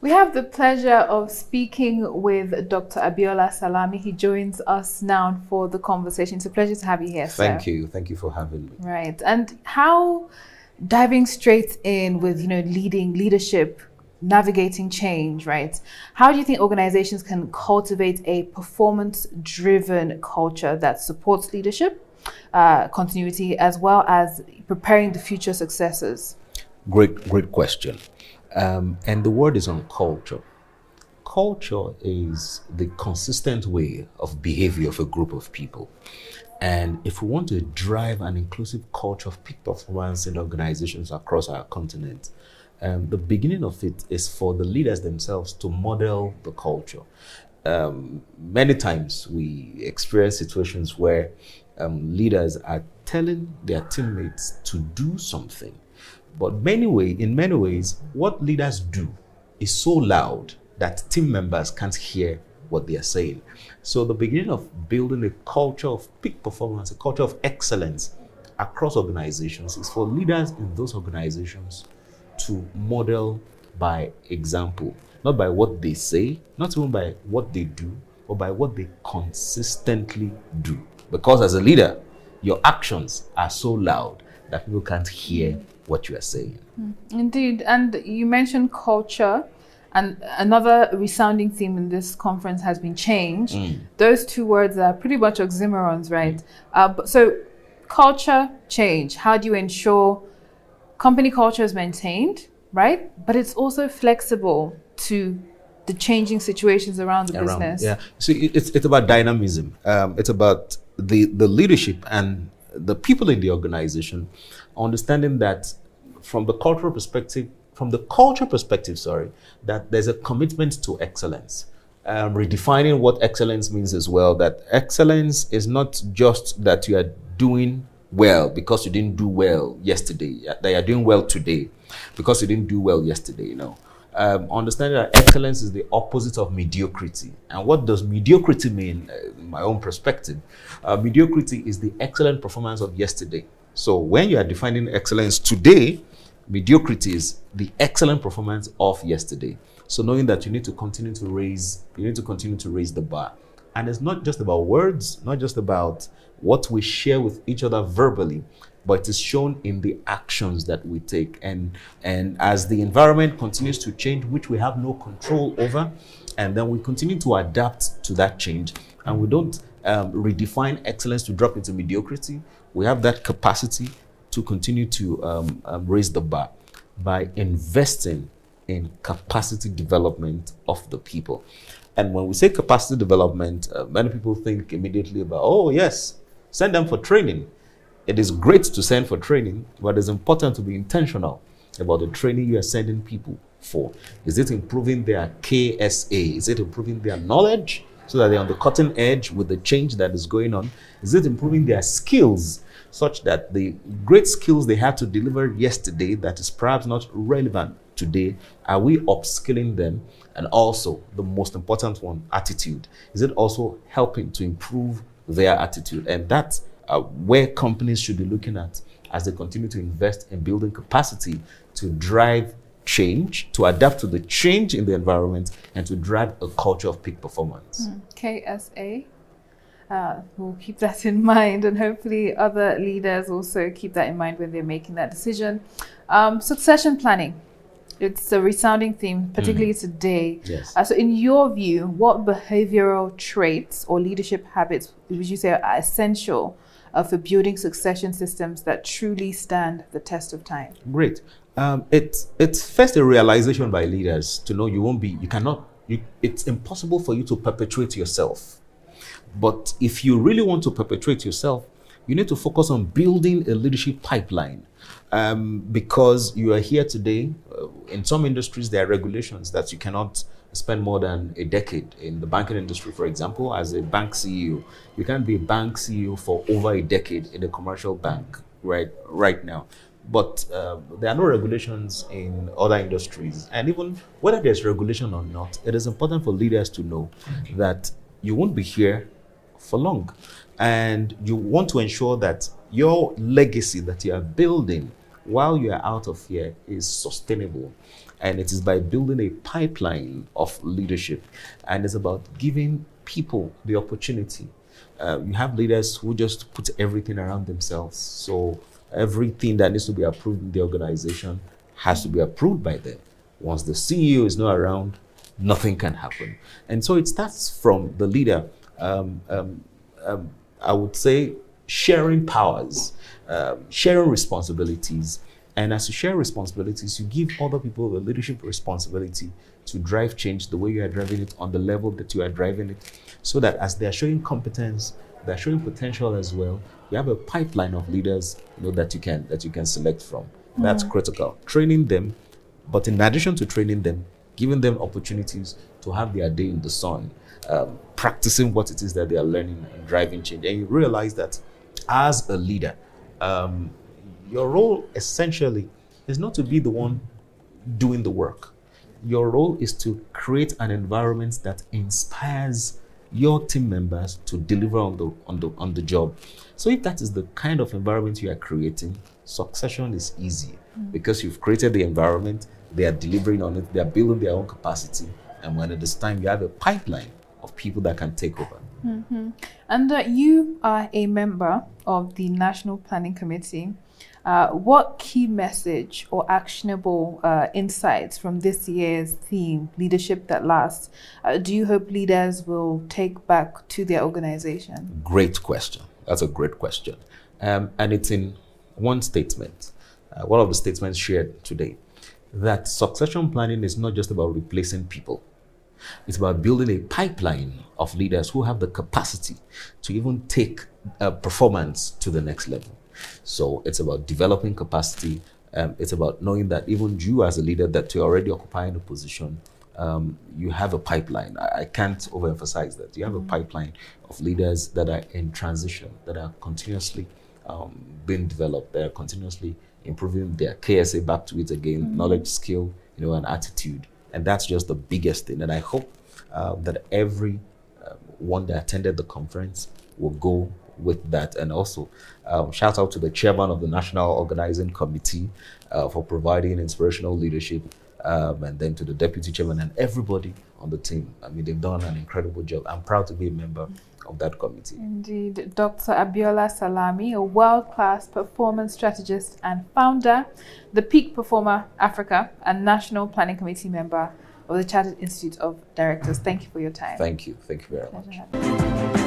We have the pleasure of speaking with Dr. Abiola Salami. He joins us now for the conversation. It's a pleasure to have you here, sir. Thank you. Thank you for having me. Right. And how, diving straight in with, leadership, navigating change, right? How do you think organizations can cultivate a performance-driven culture that supports leadership, continuity, as well as preparing the future successors? Great question. And the word is on culture. Culture is the consistent way of behavior of a group of people. And if we want to drive an inclusive culture of peak performance in organizations across our continent, the beginning of it is for the leaders themselves to model the culture. Many times we experience situations where leaders are telling their teammates to do something. But in many ways, what leaders do is so loud that team members can't hear what they are saying. So the beginning of building a culture of peak performance, a culture of excellence across organizations is for leaders in those organizations to model by example, not by what they say, not even by what they do, but by what they consistently do. Because as a leader, your actions are so loud that people can't hear what you are saying. Indeed. And you mentioned culture, and another resounding theme in this conference has been change. Those two words are pretty much oxymorons, right? So culture, change, how do you ensure company culture is maintained, right? But it's also flexible to the changing situations around the business. Yeah. So it's about dynamism. It's about the leadership and the people in the organization understanding that from the culture perspective, that there's a commitment to excellence. Redefining what excellence means as well, that excellence is not just that you are doing well because you didn't do well yesterday, that you're doing well today because you didn't do well yesterday, Understanding that excellence is the opposite of mediocrity. And what does mediocrity mean, in my own perspective? Mediocrity is the excellent performance of yesterday. So when you are defining excellence today, mediocrity is the excellent performance of yesterday. So knowing that you need to continue to raise the bar. And it's not just about words, not just about what we share with each other verbally, but it is shown in the actions that we take. And as the environment continues to change, which we have no control over, and then we continue to adapt to that change, and we don't redefine excellence to drop into mediocrity, we have that capacity to continue to raise the bar by investing in capacity development of the people. And when we say capacity development, many people think immediately about, oh yes, send them for training. It is great to send for training, but it's important to be intentional about the training you are sending people for. Is it improving their KSA? Is it improving their knowledge so that they're on the cutting edge with the change that is going on? Is it improving their skills such that the great skills they had to deliver yesterday that is perhaps not relevant today, are we upskilling them? And also, the most important one, attitude. Is it also helping to improve their attitude? And that's where companies should be looking at as they continue to invest in building capacity to drive change, to adapt to the change in the environment, and to drive a culture of peak performance. KSA. We'll keep that in mind, and hopefully other leaders also keep that in mind when they're making that decision. Succession planning. It's a resounding theme, particularly today. Yes. So in your view, what behavioral traits or leadership habits would you say are essential for building succession systems that truly stand the test of time? Great. It's first a realization by leaders to know it's impossible for you to perpetuate yourself. But if you really want to perpetuate yourself, you need to focus on building a leadership pipeline. Because you are here today, in some industries, there are regulations that you cannot spend more than a decade. In the banking industry, for example, as a bank CEO, you can't be a bank CEO for over a decade in a commercial bank right now. But there are no regulations in other industries. And even whether there's regulation or not, it is important for leaders to know that you won't be here for long. And you want to ensure that your legacy that you are building while you are out of here is sustainable. And it is by building a pipeline of leadership. And it's about giving people the opportunity. You have leaders who just put everything around themselves. So everything that needs to be approved in the organization has to be approved by them. Once the CEO is not around, nothing can happen. And so it starts from the leader, I would say, sharing powers, sharing responsibilities. And as you share responsibilities, you give other people the leadership responsibility to drive change the way you are driving it on the level that you are driving it, so that as they are showing competence, they are showing potential as well. You have a pipeline of leaders, that you can select from. That's critical. Training them, but in addition to training them, giving them opportunities to have their day in the sun, practicing what it is that they are learning and driving change. And you realize that as a leader, your role essentially is not to be the one doing the work. Your role is to create an environment that inspires your team members to deliver on the job. So if that is the kind of environment you are creating, succession is easy because you've created the environment, they are delivering on it, they are building their own capacity, and when it is time, you have a pipeline of people that can take over. Mm-hmm. And you are a member of the National Planning Committee. What key message or actionable insights from this year's theme, Leadership That Lasts, do you hope leaders will take back to their organization? Great question. That's a great question. And it's in one statement, one of the statements shared today, that succession planning is not just about replacing people. It's about building a pipeline of leaders who have the capacity to even take performance to the next level. So it's about developing capacity. It's about knowing that even you as a leader, that you're already occupying a position, you have a pipeline. I can't overemphasize that. You have a pipeline of leaders that are in transition, that are continuously being developed, that are continuously improving their KSA back to it again, knowledge, skill, and attitude. And that's just the biggest thing. And I hope that every one that attended the conference will go with that. And also shout out to the chairman of the National Organizing Committee for providing inspirational leadership, and then to the deputy chairman and everybody on the team. I mean, they've done an incredible job. I'm proud to be a member of that committee. Indeed. Dr. Abiola Salami, a world-class performance strategist and founder, the Peak Performer Africa and National Planning Committee member of the Chartered Institute of Directors. Thank you for your time. Thank you. Thank you very much. Pleasure.